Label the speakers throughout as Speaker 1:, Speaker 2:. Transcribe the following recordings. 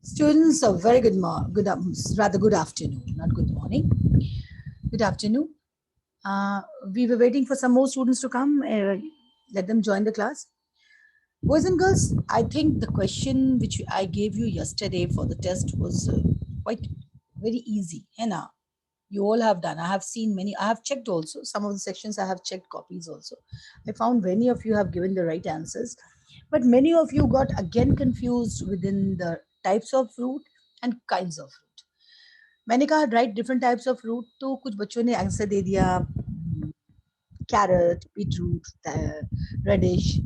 Speaker 1: Students, a very rather good afternoon, not good morning. Good afternoon. We were waiting for some more students to come. Let them join the class. Boys and girls, I think the question which I gave you yesterday for the test was quite very easy. Henna, you all have done. I have seen many. I have checked also. Some of the sections I have checked copies also. I found many of you have given the right answers, but many of you got again confused within the types of fruit and kinds of fruit. मैंने कहा right different types of fruit, तो कुछ बच्चों ने answer दे दिया carrot, beetroot, radish.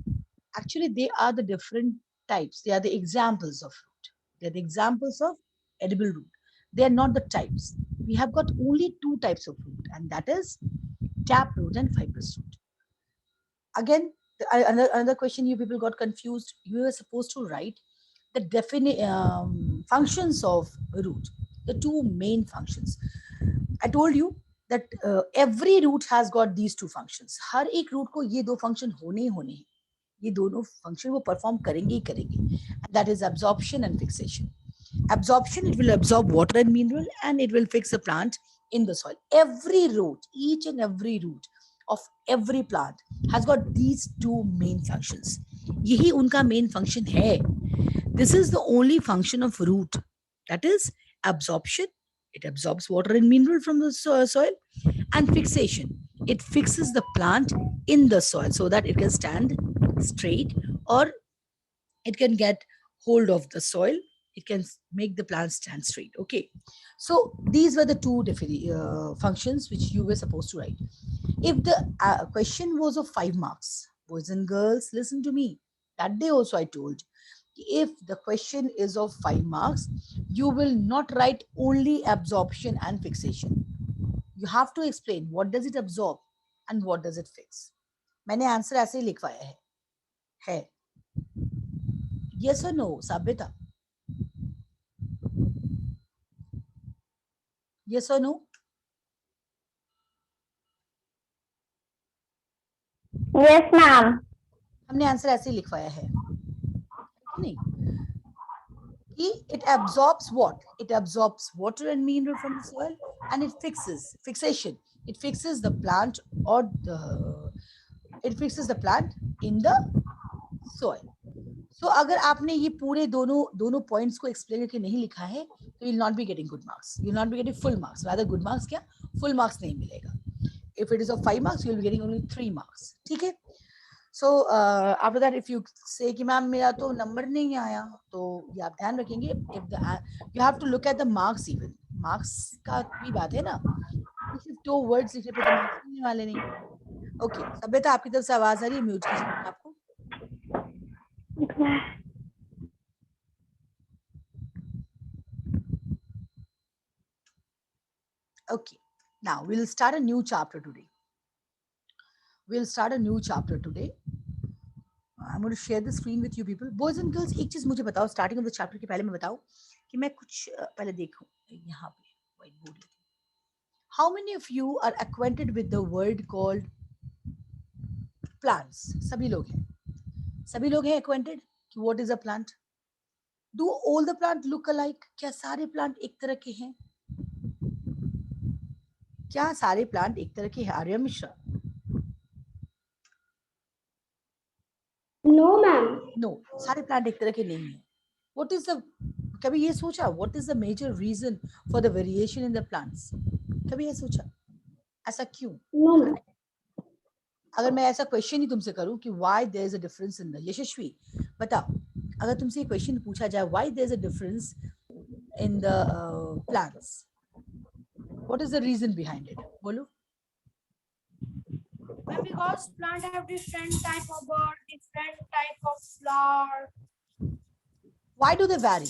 Speaker 1: Actually, they are the different types. They are the examples of fruit. They are the examples of edible root. They are not the types. We have got only two types of fruit, and that is taproot and fibrous root. Again, another question you people got confused. You were supposed to write the definite functions of root, the two main functions. I told you that every root has got these two functions. हर एक root को ये दो function होने ही होने हैं. ये दोनों function वो perform करेंगे ही करेंगे. And that is absorption and fixation. Absorption, it will absorb water and mineral, and it will fix the plant in the soil. Every root, each and every root of every plant has got these two main functions. यही उनका main function है. This is the only function of root, that is absorption. It absorbs water and mineral from the soil, and fixation. It fixes the plant in the soil so that it can stand straight, or it can get hold of the soil. It can make the plant stand straight. Okay, so these were the two functions which you were supposed to write. If the question was of 5 marks, boys and girls, listen to me. That day also I told, if the question is of 5 marks, you will not write only absorption and fixation. You have to explain what does it absorb and what does it fix. मैंने answer ऐसे ही लिखवाया है. Yes or no, Sabita? Yes or no?
Speaker 2: Yes, ma'am.
Speaker 1: हमने answer ऐसे ही लिखवाया है नहीं? It absorbs what? It absorbs water and mineral from the soil, and it fixes fixation. It fixes the plant, or it fixes the plant in the soil. So अगर आपने ये पूरे दोनों points को explain करके नहीं लिखा है, तो you'll not be getting good marks. You'll not be getting full marks. Rather good marks क्या? Full marks नहीं मिलेगा. If it is of 5 marks, you'll be getting only 3 marks. ठीक है? So after that, if you say कि ma'am मेरा तो number नहीं आया, तो ये आप ध्यान रखेंगे. If the you have to look at the marks even. Marks का भी बात है ना. सिर्फ 2 words लिखने पे तो marks मिलने वाले नहीं. Okay, सभ्यता आपकी तरफ से आवाज आ रही है, म्यूट कीजिए आपको. Okay, now we'll start a new chapter today. We'll start a new chapter today. I'm going to share the screen with you people. Boys and girls, एक चीज मुझे बताओ, starting of the chapter के पहले मैं बताऊं कि मैं कुछ पहले देखूं यहाँ पे white board. How many of you are acquainted with the word called plants? सभी लोग हैं. सभी लोग हैं acquainted कि what is a plant? Do all the plant look alike? क्या सारे plant एक तरह के हैं? क्या सारे plant एक तरह के हैं? Arya Mishra?
Speaker 2: No, ma'am.
Speaker 1: No, सारे plant एक तरह के नहीं हैं. What is the, कभी ये सोचा what is the major reason for the variation in the plants? कभी ये सोचा ऐसा क्यों?
Speaker 2: No, ma'am.
Speaker 1: अगर मैं ऐसा क्वेश्चन ही तुमसे करूं कि why there is a difference in the, यशस्वी बताओ, अगर तुमसे ये क्वेश्चन पूछा जाए why there is a difference in the plants, what is the reason behind it? बोलो.
Speaker 3: Because plants have different type of bird, different type of flower.
Speaker 1: Why do they vary?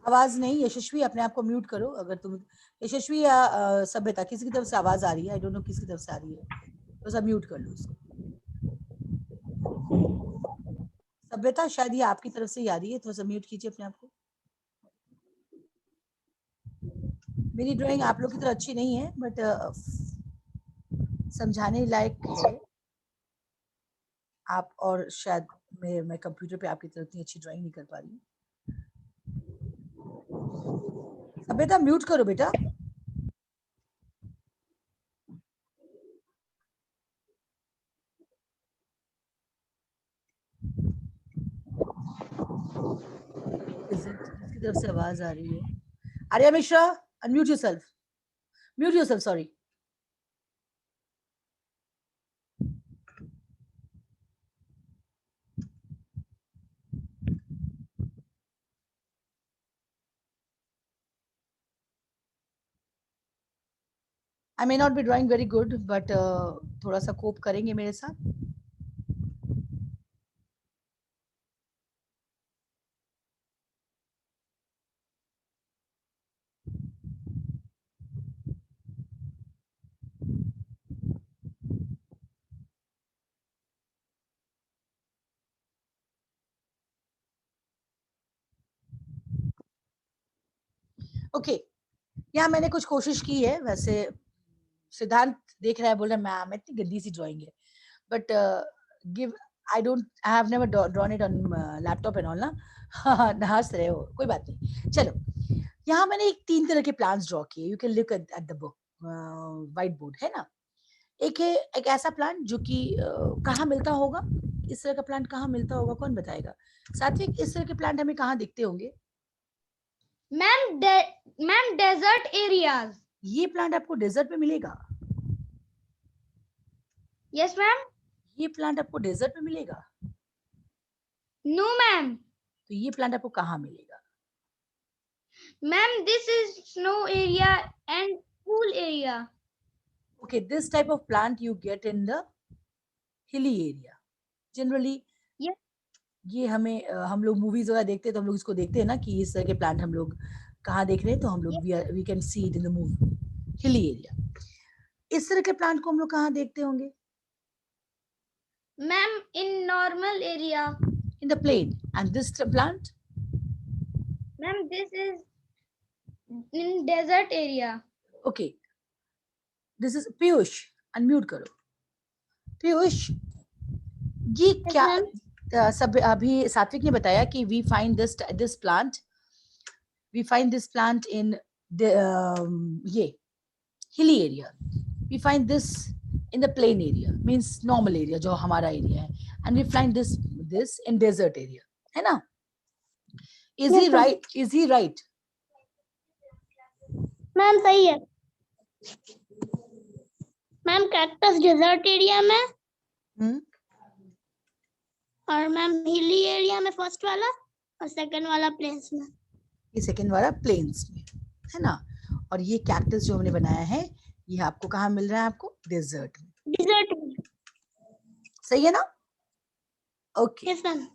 Speaker 1: आवाज नहीं. यशस्वी अपने आप को म्यूट करो. अगर तुम यशस्वी या सभ्यता किसी की तरफ से आवाज आ रही है, आई डोंट नो किसकी तरफ से आ रही है, तो सब म्यूट कर लो उसको. सभ्यता शायद ये आपकी तरफ से ही आ रही है, तो सब म्यूट कीजिए अपने आप को. मेरी ड्राइंग आप लोग की तरह अच्छी नहीं है, बट समझाने लायक है। आप और शायद मैं कंप्यूटर पे आपकी तरह इतनी अच्छी ड्राइंग नहीं कर पा रही हूँ। अब बेटा म्यूट करो बेटा। किसकी तरफ से आवाज आ रही है? Arya Mishra, unmute yourself, mute yourself, sorry. I may not be drawing very good, but थोड़ा सा कोप करेंगे मेरे साथ। ओके, यहाँ मैंने कुछ कोशिश की है। वैसे सिद्धांत देख रहा है, बोल रहा है मैम इतनी गंदी सी ड्राइंग है, but give I have never drawn it on laptop and all ना। हंस रहे हो, कोई बात नहीं। चलो, यहाँ मैंने एक 3 तरह के प्लांट्स ड्रॉ किए। You can look at the book, white board है ना। एक है एक ऐसा प्लांट जो कि कहाँ मिलता होगा, इस तरह का प्लांट कहाँ मिलता होगा, कौन बताएगा? सात्विक, इस तरह के प्लांट हमें कहाँ दिखते होंगे?
Speaker 3: Ma'am desert areas.
Speaker 1: ये प्लांट आपको डेजर्ट में मिलेगा?
Speaker 3: Yes ma'am.
Speaker 1: ये प्लांट आपको डेजर्ट में मिलेगा?
Speaker 3: No ma'am.
Speaker 1: तो ये प्लांट आपको कहाँ मिलेगा?
Speaker 3: Ma'am this is snow area and cool area.
Speaker 1: Okay, this type of plant you get in the hilly area generally.
Speaker 3: Yes.
Speaker 1: ये हमें हम लोग मूवीज वगैरह देखते हैं तो हम लोग इसको देखते हैं ना कि इस तरह के प्लांट हम लोग कहाँ देख रहे हैं, तो हम लोग we can see it in the movie hilly area. इस तरह के प्लांट को हम लोग कहाँ देखते होंगे?
Speaker 3: Ma'am in normal area.
Speaker 1: In the plain. And this plant?
Speaker 3: Ma'am this is in desert area.
Speaker 1: Okay, this is Piyush, unmute करो। पीयूष, ये क्या सब अभी सात्विक ने बताया कि we find this plant in ये hilly area. We find this in the plain area, means normal area जो हमारा area है, and we find this in desert area, है ना? Is he right? Is he right?
Speaker 2: Ma'am सही है। Ma'am cactus desert area में और ma'am हिली एरिया में फर्स्ट वाला और सेकंड वाला प्लेन्स में।
Speaker 1: ये सेकंड वाला प्लेन्स में है ना। और ये कैक्टस जो हमने बनाया है ये आपको कहाँ मिल रहा है? आपको डेजर्ट में।
Speaker 2: डेजर्ट में।
Speaker 1: सही है ना? ओके।
Speaker 2: Yes ma'am.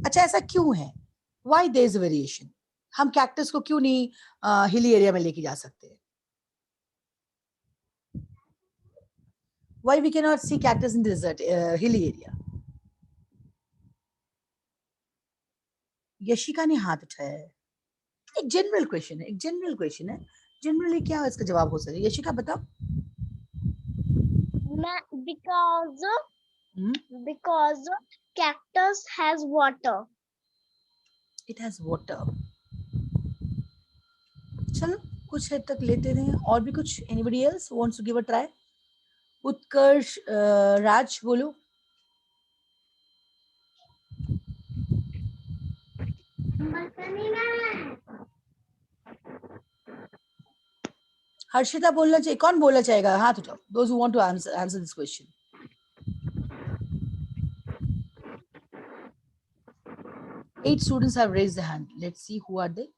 Speaker 1: अच्छा, ऐसा क्यों है? Why there is a variation? हम कैक्टस को क्यों नहीं हिली एरिया में लेके जा सकते? Why we cannot see cactus in desert hilly area? Yashika ने हाथ उठाया है। एक जनरल क्वेश्चन है, जनरली क्या इसका जवाब हो सकता है? यशिका बताओ।
Speaker 2: because cactus has water.
Speaker 1: It has water. चलो कुछ हद तक लेते रहे। और भी कुछ? Anybody else wants to give a try? Utkarsh, Raj बोलो। हर्षिता बोलना चाहिए। कौन बोलना चाहेगा? हाथ उठाओ। Those who want to answer this question. Eight students have raised their hand. Let's see who are they.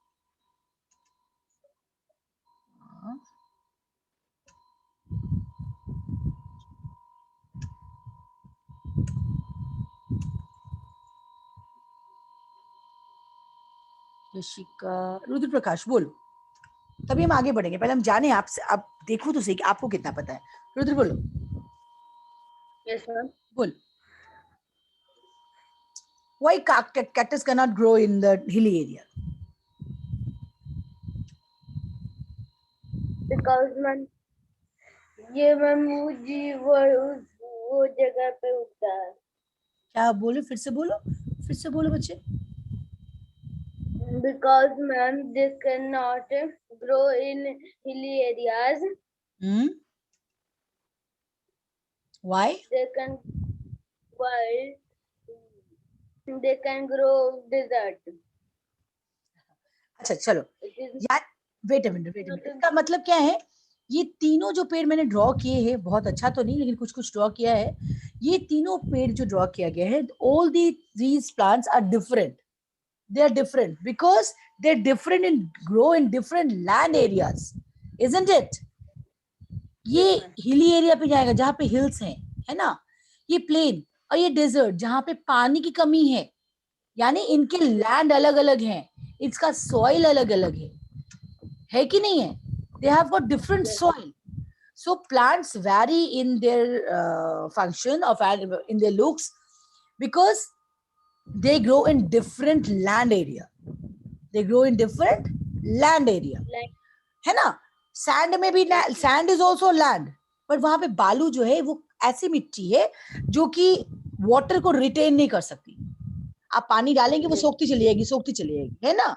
Speaker 1: Yashika, Rudra प्रकाश बोलो, तभी हम आगे बढ़ेंगे। पहले हम जाने आपसे, आप देखो तो सही कि आपको कितना पता है। रुद्र बोलो।
Speaker 2: Yes sir.
Speaker 1: बोल। Why cactus cannot grow in the hilly area?
Speaker 3: Because ma'am ये मैम वो जगह पे उगता है.
Speaker 1: क्या बोलो, फिर से बोलो, फिर से बोलो बच्चे।
Speaker 3: Because ma'am, this cannot grow in hilly areas.
Speaker 1: Why?
Speaker 3: They can why they can grow desert.
Speaker 1: अच्छा चलो
Speaker 3: It is
Speaker 1: यार, वेट अ मिनट, इसका मतलब क्या है? ये तीनों जो पेड़ मैंने ड्रॉ किए हैं, बहुत अच्छा तो नहीं लेकिन कुछ कुछ ड्रॉ किया है, ये तीनों पेड़ जो ड्रॉ किया गया है, all these plants are different. They are different because they're different and grow in different land areas, isn't it? ये
Speaker 3: yes, ma'am.
Speaker 1: हिली एरिया पे जाएगा जहां पे हिल्स हैं, है ना? ये प्लेन और ये डेजर्ट जहां पे पानी की कमी है, यानी इनके लैंड अलग अलग हैं, इसका सॉइल अलग अलग है कि नहीं है? They have got different
Speaker 3: Yes.
Speaker 1: soil. So plants vary in their function of in their looks because they grow in different land area. They grow in different land area.
Speaker 3: Like
Speaker 1: है ना? Sand में भी sand is also land, but वहां पे बालू जो है वो ऐसी मिट्टी है जो कि वाटर को रिटेन नहीं कर सकती. आप पानी डालेंगे वो सोखती चली जाएगी, सोखती चली जाएगी, है ना?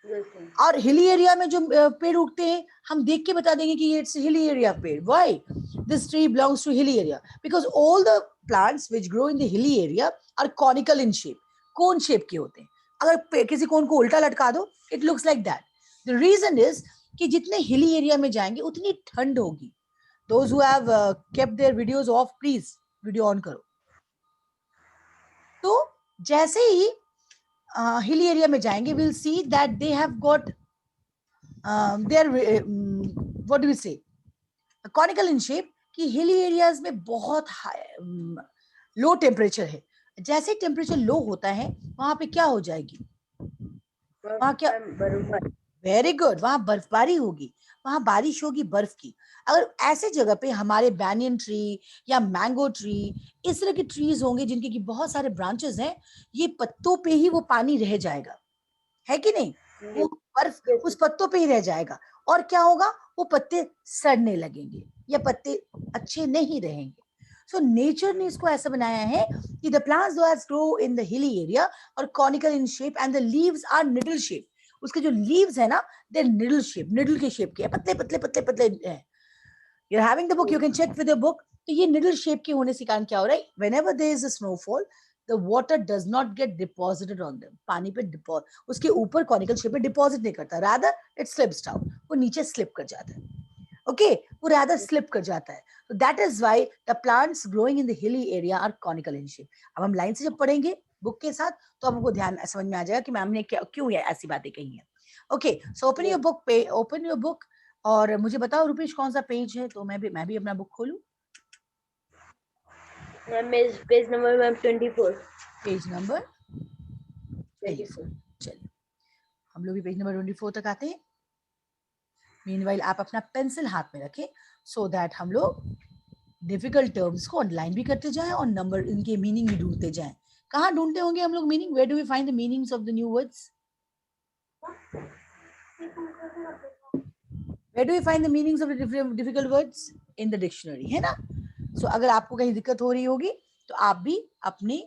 Speaker 3: yes, ma'am.
Speaker 1: और हिली एरिया में जो पेड़ उगते हैं, हम देख के बता देंगे कि ये इट्स हिली एरिया पेड़. Why? This tree belongs to hilly area because all the plants which grow in the hilly area are conical in shape. Cone shape के होते हैं. अगर किसी कोन को उल्टा लटका दो, it looks like that. The reason is कि जितने हिली एरिया में जाएंगे उतनी ठंड होगी. Those who have kept their videos off, please video on करो. तो जैसे ही हिली एरिया में जाएंगे, will see that they have got their what do we say conical in shape. कि हिली एरियाज में बहुत लो टेम्परेचर है. जैसे टेम्परेचर लो होता है वहां पे क्या हो जाएगी? वहां क्या? वेरी गुड, वहां बर्फबारी होगी, वहां बारिश होगी बर्फ की. अगर ऐसे जगह पे हमारे बैनियन ट्री या मैंगो ट्री, इस तरह के ट्रीज होंगे जिनके की बहुत सारे ब्रांचेस हैं, ये पत्तों पे ही वो पानी रह जाएगा, है कि नहीं? वो बर्फ उस पत्तों पे ही रह जाएगा. और क्या होगा? वो पत्ते सड़ने लगेंगे या पत्ते अच्छे नहीं रहेंगे. सो नेचर ने इसको ऐसा बनाया है कि the plants that grow in the hilly area और conical in shape and the leaves are needle shape. उसके जो लीव्स है ना, दे निडल शेप, निडल के शेप के, पतले पतले पतले पतले हैं. You are having the book, you can check with the book. तो ये निडल शेप के होने से कारण क्या हो रहा है? Whenever there is a snowfall, the water does not get deposited on them. पानी पे उसके ऊपर कॉनिकल शेप में डिपॉजिट नहीं करता, rather it slips down. वो नीचे स्लिप कर जाता है. ओके, वो rather स्लिप कर जाता है. So that is why the plants growing in the hilly area are conical in shape. अब हम लाइन से जब पढ़ेंगे बुक के साथ तो हमको ध्यान समझ में आ जाएगा कि मैम ने क्यों ये ऐसी बातें कही हैं. Okay, so open your book पे, ओपन योर बुक और मुझे बताओ रुपेश कौन सा पेज है, तो मैं भी अपना बुक खोलूं.
Speaker 3: Page number ma'am 24.
Speaker 1: Page number 24. चलिए हम लोग भी पेज नंबर 24 तक आते हैं. मीनवाइल आप अपना पेंसिल हाथ में रखें सो दैट हम लोग डिफिकल्ट टर्म्स को ऑनलाइन भी करते जाएं और नंबर इनके मीनिंग भी ढूंढते जाएं. कहाँ ढूंढते होंगे हम लोग meaning? Where do we find the meanings of the new words? Where do we find the meanings of the difficult words? In the dictionary, है ना? So अगर आपको कहीं दिक्कत हो रही होगी तो आप भी अपने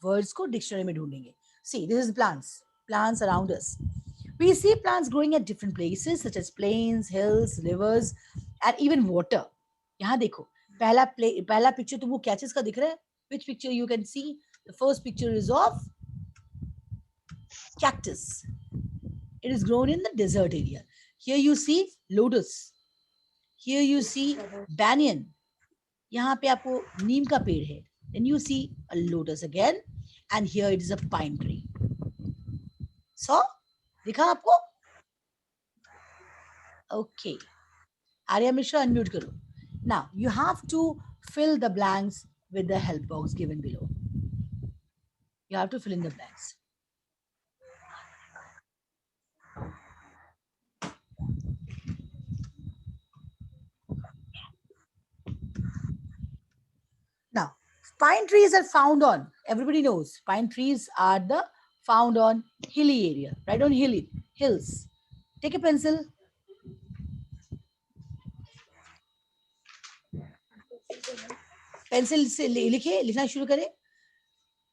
Speaker 1: words को dictionary में ढूंढेंगे. See, this is plants around us. We see plants growing at different places such as plains, hills, rivers, and even water. यहाँ देखो, पहला picture तुमको क्या चीज का दिख रहा है? Which picture you can see? The first picture is of cactus. It is grown in the desert area. Here you see lotus. Here you see banyan. यहाँ पे आपको नीम का पेड़ है. Then you see a lotus again, and here it is a pine tree. So, दिखा आपको? Okay. Arya Mishra, unmute करो. Now you have to fill the blanks with the help box given below. You have to fill in the blanks. Now, pine trees are found on, everybody knows, pine trees are found on hilly area, right? On hills. Take a pencil. Pencil से लिखिए, लिखना शुरू करें.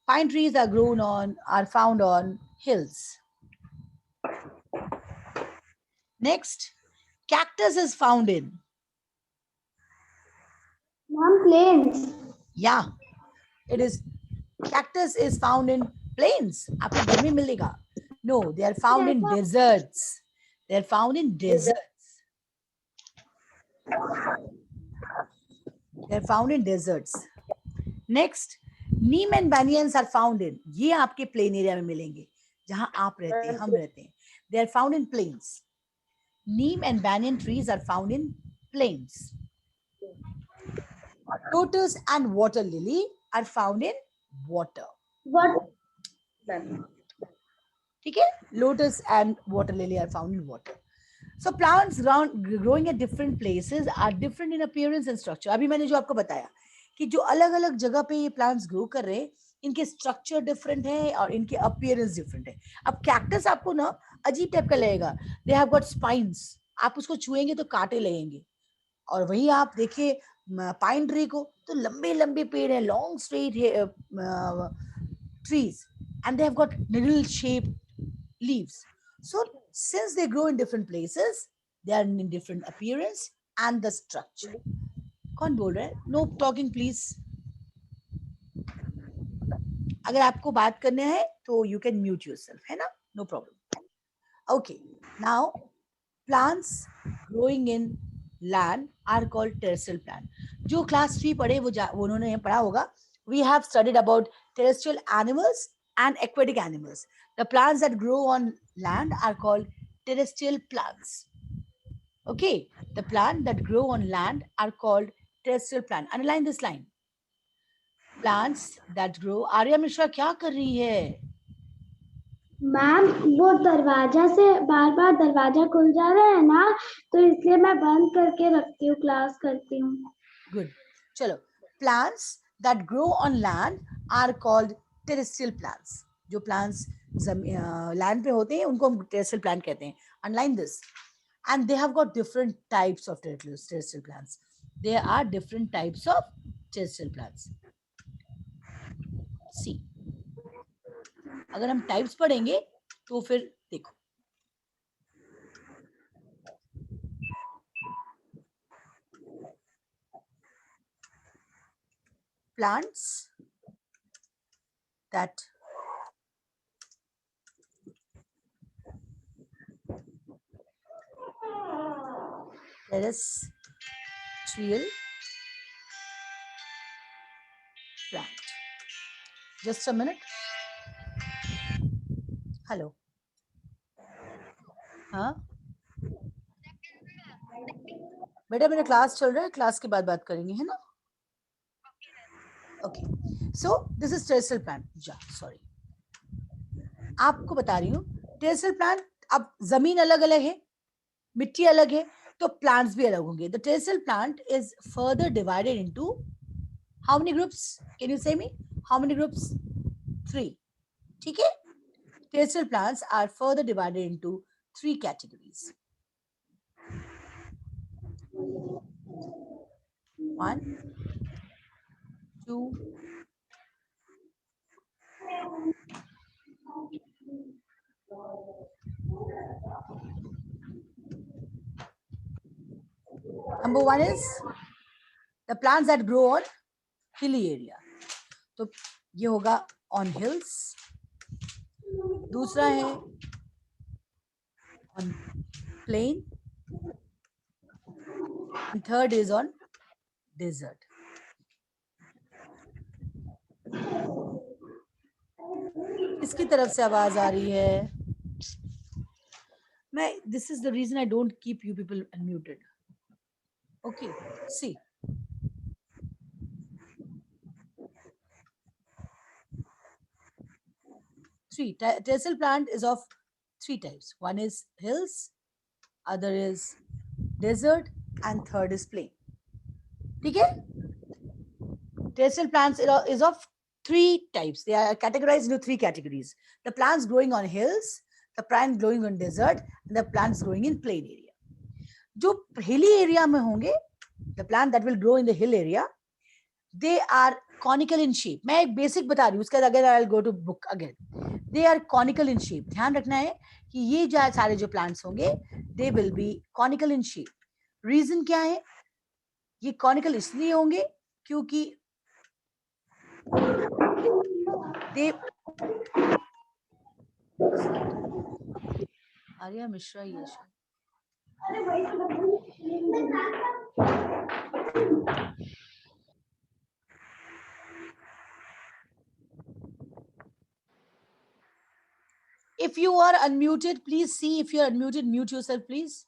Speaker 1: Pine trees are found on hills. Next, cactus is found in.
Speaker 2: Ma'am, plains.
Speaker 1: Yeah, it is. Cactus is found in plains. आपको गर्मी मिलेगा. No, they are found in deserts. They are found in deserts. They are found in deserts. Next, neem and banyans are found in. ये आपके plain area में मिलेंगे, जहाँ आप रहते हैं, हम रहते हैं. They are found in plains. Neem and banyan trees are found in plains. Lotus and water lily are found in water.
Speaker 2: What?
Speaker 1: ठीक है? Lotus and water lily are found in water. So plants growing at different places are different in appearance and structure. अभी मैंने जो आपको बताया कि जो अलग-अलग जगह पे ये plants grow कर रहे हैं, इनके structure different है और इनके appearance different है. अब cactus आपको ना अजीब टाइप का लगेगा. They have got spines. आप उसको छुएंगे तो कांटे लगेंगे. और वही आप देखिए पाइन ट्री को, तो लंबे लंबे पेड़ है, long straight trees, and they have got needle shaped leaves. So since they grow in different places, they are in different appearance and the structure. कौन बोल रहा है? No talking please. अगर आपको बात करने है तो you can mute yourself, है ना? No problem. Okay, now plants growing in land are called terrestrial plant. जो class 3 पढ़े वो उन्होंने पढ़ा होगा. We have studied about terrestrial animals and aquatic animals. The plants that grow on land are called terrestrial plants. Okay, the plants that grow on land are called terrestrial plant. Underline this line. Plants that grow. Arya Mishra क्या कर रही है?
Speaker 2: Ma'am वो दरवाजा से बार बार दरवाजा खुल जा रहा है ना, तो इसलिए मैं बंद करके रखती हूँ, क्लास करती हूँ.
Speaker 1: Good. चलो. Plants that grow on land are called terrestrial plants. जो plants land पे होते हैं उनको हम terrestrial plant कहते हैं. Underline this. And they have got different types of terrestrial plants. There are different types of terrestrial plants. See. अगर हम टाइप्स पढ़ेंगे तो फिर देखो plants that terrestrial plant. Just a minute. Hello. हाँ बेटा मेरा क्लास चल रहा है, क्लास के बाद बात करेंगे, है ना? Okay. So this is terrestrial plant. Sorry, आपको बता रही हूँ टेरेस्ट्रियल प्लांट. अब जमीन अलग अलग है, मिट्टी अलग है, तो प्लांट्स भी अलग होंगे. The terrestrial plant is further divided into how many groups? Can you से मी हाउ मेनी ग्रुप्स? 3. ठीक है? Terrestrial plants are further divided into 3 categories. 1, 2, number 1 is the plants that grow on hilly area. तो ये होगा on hills. दूसरा है on plain. And third is on desert. इसकी तरफ से आवाज आ रही है. This is the reason I don't keep you people unmuted. Okay, see. Terrestrial plant is of 3 types. One is hills, other is desert, and third is plain. ठीक है? Terrestrial plants is of 3 types. They are categorized into 3 categories. The plants growing on hills, the plants growing on desert, and the plants growing in plain area. जो hilly area में होंगे, the plant that will grow in the hill area, they are conical in shape. मैं एक basic बता रही हूँ, उसके बाद again I will go to book again. They are conical in shape. ध्यान रखना है कि ये जो सारे जो प्लांट्स होंगे they will be conical in shape. Reason क्या है? ये कॉनिकल इसलिए होंगे क्योंकि दे आर्या मिश्रा ये If you are unmuted, please see if you are unmuted, mute yourself, please.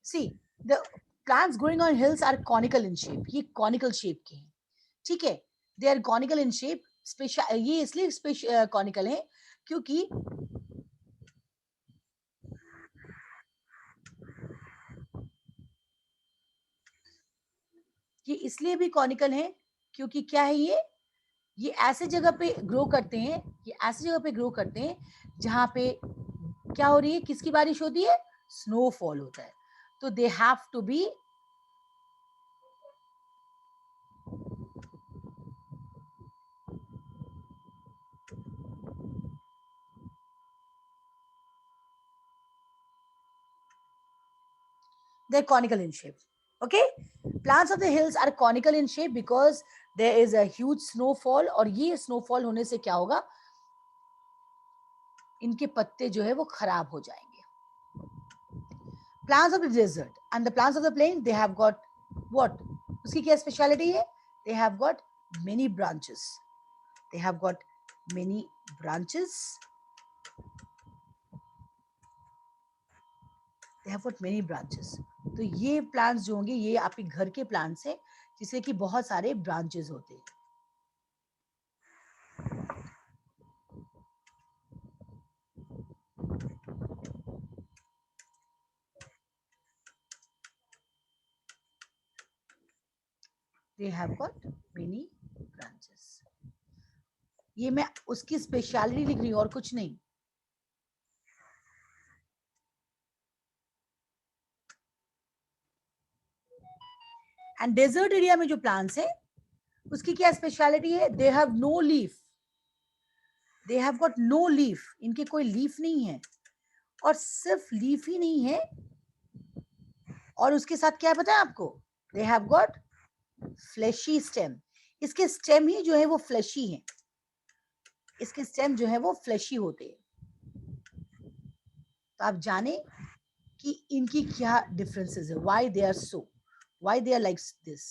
Speaker 1: See, the plants growing on hills are conical in shape. ये conical shape के हैं, ठीक है? They are conical in shape. Special ये इसलिए conical है क्योंकि ये इसलिए भी conical है क्योंकि क्या है ये ऐसे जगह पे ग्रो करते हैं, ये ऐसे जगह पे ग्रो करते हैं जहां पे क्या हो रही है, किसकी बारिश होती है? स्नोफॉल होता है. तो they have to be they're conical in shape. Okay, plants of the hills are conical in shape because there is a huge snowfall. और ये snowfall होने से क्या होगा, इनके पत्ते जो है वो खराब हो जाएंगे. Plants of the desert and the plants of the plain, they have got what? उसकी क्या speciality है? They have got many branches. They have got many branches. They have got many branches. तो ये plants जो होंगे ये आपके घर के plants हैं जिससे कि बहुत सारे branches होते हैं. They have got many branches. ये मैं उसकी स्पेशलिटी लिख रही हूँ और कुछ नहीं. एंड डेजर्ट एरिया में जो प्लांट्स है उसकी क्या स्पेशलिटी है? They have no leaf. They have got no leaf. इनके कोई लीफ नहीं है. और सिर्फ लीफ ही नहीं है और उसके साथ क्या है पता है आपको? They have got fleshy stem. इसके स्टेम ही जो है वो फ्लैशी है. इसके स्टेम जो है वो फ्लैशी होते हैं. तो आप जाने कि इनकी क्या डिफरेंसेस है. Why they are so, why they are like this.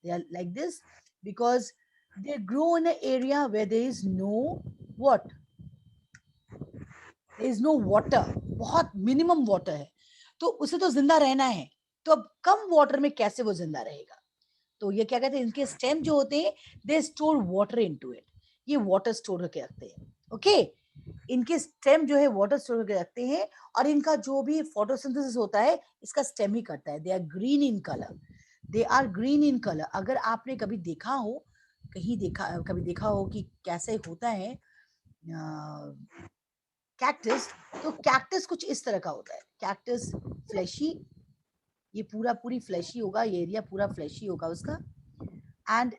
Speaker 1: They are like this because they grow in an area where there is no what, there is no water. बहुत मिनिमम वाटर है. तो उसे तो जिंदा रहना है, तो अब कम वाटर में कैसे वो जिंदा रहेगा? तो ये क्या कहते हैं, इनके स्टेम जो होते हैं they store water into it. ये वाटर स्टोर करके रखते हैं. ओके, इनके स्टेम जो है वाटर स्टोर करके रखते हैं और इनका जो भी फोटोसिंथेसिस होता है इसका स्टेम ही करता है. They are green in colour. They are green in colour. अगर आपने कभी देखा हो, कभी देखा हो कि कैसे होता है कैक्टस, तो कैक्टस कुछ इस तरह का होता है. कैक्टस फ्लैशी, ये पूरी फ्लैशी होगा. ये एरिया पूरा फ्लैशी होगा उसका. एंड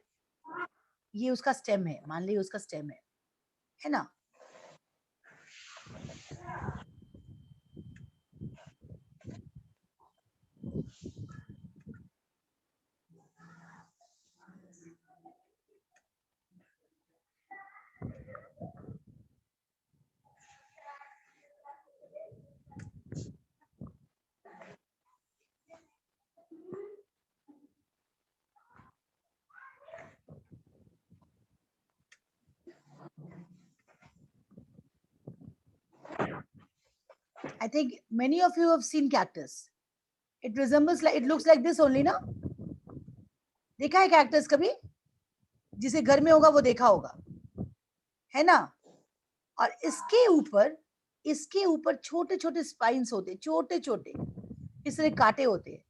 Speaker 1: ये उसका स्टेम है, मान लीजिए उसका स्टेम है ना. I think many of you have seen cactus. It resembles like, it looks like this only ना. देखा है cactus कभी? जिसे घर में होगा वो देखा होगा, है ना. और इसके ऊपर छोटे छोटे स्पाइन्स होते हैं, छोटे छोटे इस तरह कांटे होते हैं.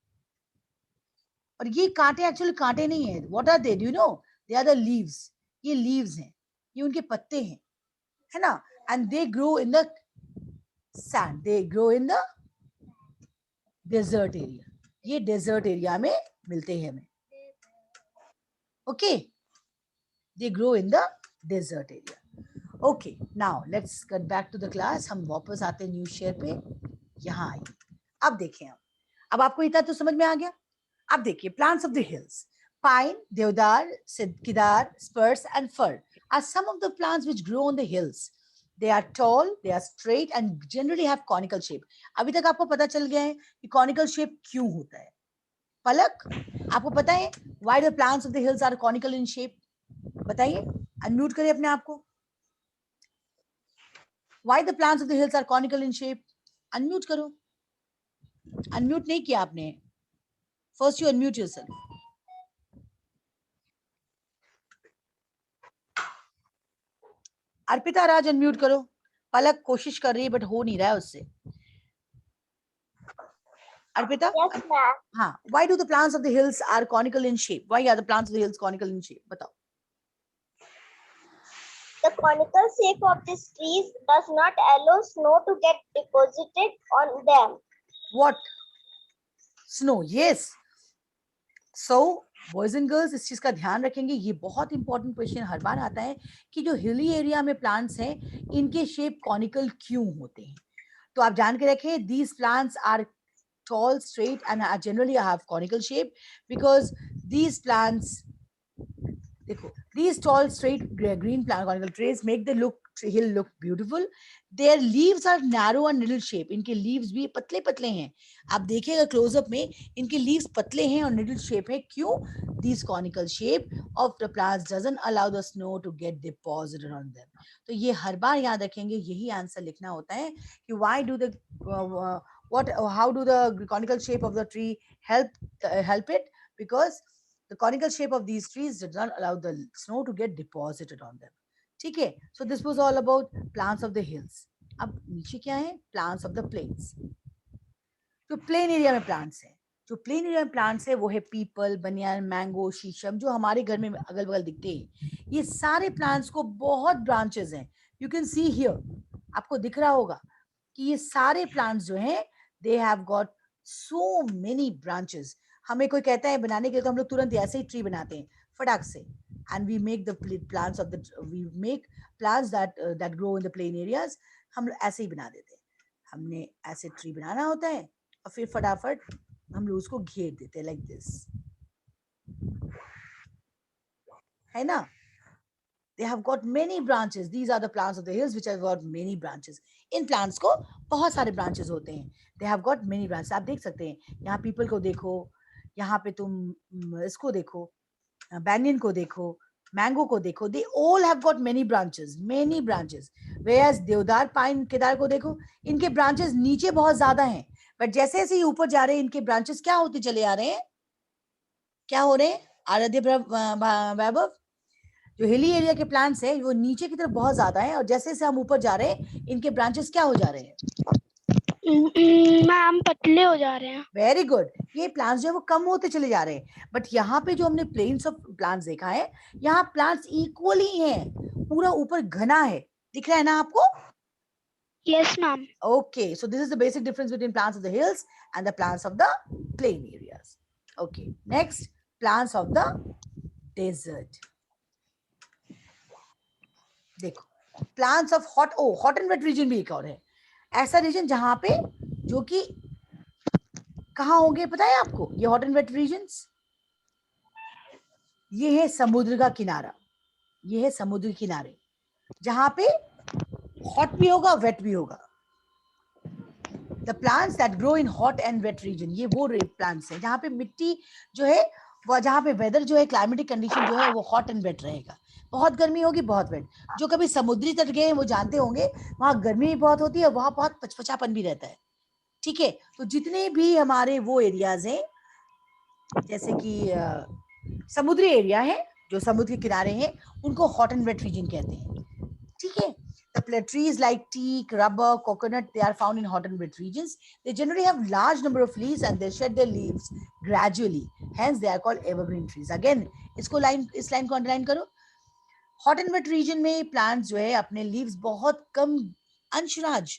Speaker 1: और ये कांटे एक्चुअली कांटे नहीं है. What are they? Do you know? They are the leaves. ये लीव्स हैं, ये उनके पत्ते हैं, है ना. And they grow in the sand. They grow in the desert area. ये डेजर्ट एरिया में मिलते हैं हमें. Okay, they grow in the desert area. Okay, now let's get back to the class. हम वापस आते हैं न्यूज शेयर पे. यहाँ आइए. अब देखें हम. अब आपको इतना तो समझ में आ गया. अब देखिए plants of the hills. Pine, deodar, kedar, spruce and fir are some of the plants which grow on the hills. They are tall, they are straight and generally have conical shape. अभी तक आपको पता चल गया है कि conical shape क्यों होता है. पलक, आपको पता है why the plants of the hills are conical in shape? बताइए. Unmute करिए अपने आप को. Why the plants of the hills are conical in shape? Unmute करो. Unmute नहीं किया आपने. First you unmute yourself. Arpita Raj unmute करो. पलक कोशिश कर रही है बट हो नहीं रहा है उससे. अर्पिता.
Speaker 2: Yes, ma'am.
Speaker 1: हाँ. Why do the plants of the hills are conical in shape? Why are the plants of the hills conical in shape? बताओ.
Speaker 2: The conical shape of these trees does not allow snow to get deposited on them.
Speaker 1: What? Snow. Yes. So boys and girls इस चीज का ध्यान रखेंगे. ये बहुत important question हर बार आता है कि जो हिली एरिया में प्लांट्स हैं इनके शेप कॉनिकल क्यों होते हैं. तो आप जान के रखें these plants are tall, straight and generally have conical shape because these plants, देखो, these tall, straight green plant conical trees make the hill look beautiful. Their leaves are narrow and needle shape. इनके leaves भी पतले पतले हैं. आप देखिएगा close-up में इनके leaves पतले हैं और needle shape है. क्यों? These conical shape of the plants doesn't allow the snow to get deposited on them. तो ये हर बार याद रखेंगे. यही आंसर लिखना होता है कि why do the how do the conical shape of the tree help it? Because the conical shape of these trees does not allow the snow to get deposited on them. ठीक है. So this was all about plants of the hills. अब नीचे क्या है? Plants of the plains. जो plain area में plants हैं, जो प्लेन एरिया में प्लांट्स है वो है पीपल, बनियान, मैंगो, शीशम, जो हमारे घर में अगल बगल दिखते हैं. ये सारे प्लांट्स को बहुत ब्रांचेस हैं. यू कैन सी हियर, आपको दिख रहा होगा कि ये सारे प्लांट्स जो हैं दे have got so many branches. हमें कोई कहता है बनाने के लिए तो हम लोग तुरंत ऐसे ही ट्री बनाते हैं फटाक से. And we make the plants of the we make plants that grow in the plain areas. हम लोग ऐसे ही बना देते हैं. हमने ऐसे ट्री बनाना होता है और फिर फटाफट हम लोग उसको घेर देते हैं लाइक दिस, है ना. They have got many branches. These are the plants of the hills which have got many branches. In plants को बहुत सारे branches होते हैं. They have got many branches. आप देख सकते हैं यहाँ पीपल को देखो, यहाँ पे तुम इसको देखो, banyan को देखो, mango को देखो. They all have got many branches, many branches. Whereas देवदार, pine, केदार को देखो, इनके branches नीचे बहुत ज्यादा हैं. But जैसे जैसे ये ऊपर जा रहे हैं इनके branches क्या होते चले आ रहे हैं? क्या हो रहे हैं? आराध्य वैभव, जो हिली एरिया के प्लांट्स है वो नीचे की तरफ बहुत ज्यादा है और जैसे जैसे हम ऊपर जा रहे हैं इनके ब्रांचेस क्या हो जा रहे हैं?
Speaker 3: मैम पतले हो जा रहे हैं.
Speaker 1: Very good. ये प्लांट्स जो है वो कम होते चले जा रहे हैं. बट यहाँ पे जो हमने प्लेन्स ऑफ प्लांट्स देखा है, यहाँ प्लांट्स इक्वली हैं. पूरा ऊपर घना है. दिख रहा है ना आपको?
Speaker 3: Yes ma'am.
Speaker 1: Okay, so this is the basic difference between plants of the hills and the plants of the plain areas. Okay, next, plants of the desert. देखो, plants of hot and wet region भी एक और है. ऐसा reason जहां पे जो कि कहाँ होंगे पता है आपको? ये हॉट एंड वेट रीजन्स, ये है समुद्र का किनारा. ये है समुद्र के किनारे जहां पे हॉट भी होगा वेट भी होगा. The plants that grow in hot and wet region, ये वो plants हैं जहाँ पे मिट्टी जो है वो, जहाँ पे वेदर जो है क्लाइमेटिक कंडीशन जो है वो हॉट एंड वेट रहेगा. बहुत गर्मी होगी, बहुत वेट. जो कभी समुद्री तट गए हैं वो जानते होंगे वहां गर्मी भी बहुत होती है, वहां बहुत पचपचापन भी रहता है. ठीक है. तो जितने भी हमारे वो एरियाज हैं जैसे कि समुद्री एरिया है जो समुद्र के किनारे हैं उनको हॉट एंड वेट रीजन कहते हैं. ठीक है. The trees like teak, rubber, coconut, they are found in hot and wet regions. They generally have large number of leaves and they shed their leaves gradually. Hence, they are called evergreen trees. Again, इस line को underline करो. Hot and wet region में plants जो है अपने leaves बहुत कम. Anshraj,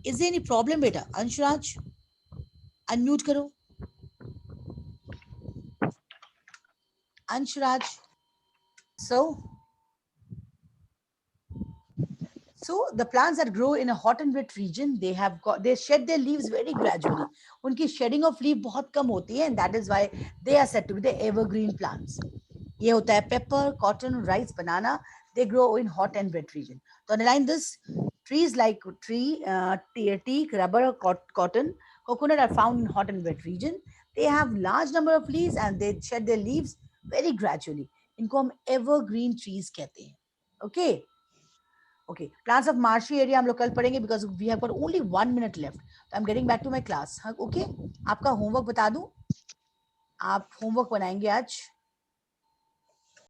Speaker 1: is there any problem बेटा? Anshraj, unmute करो. Anshraj, So the plants that grow in a hot and wet region, they shed their leaves very gradually. उनकी shedding of leaf बहुत कम होती है, and that is why they are said to be the evergreen plants. ये होता है pepper, cotton, rice, banana. They grow in hot and wet region. To underline this, trees like teak, rubber, cotton, coconut are found in hot and wet region. They have large number of leaves and they shed their leaves very gradually. इनको हम evergreen trees कहते हैं. Okay. Okay, plants of marshy area हम लोग कल पढ़ेंगे because we have got only 1 minute left. So I'm getting back to my class. Okay, आपका homework बता दूं. आप homework बनाएंगे आज.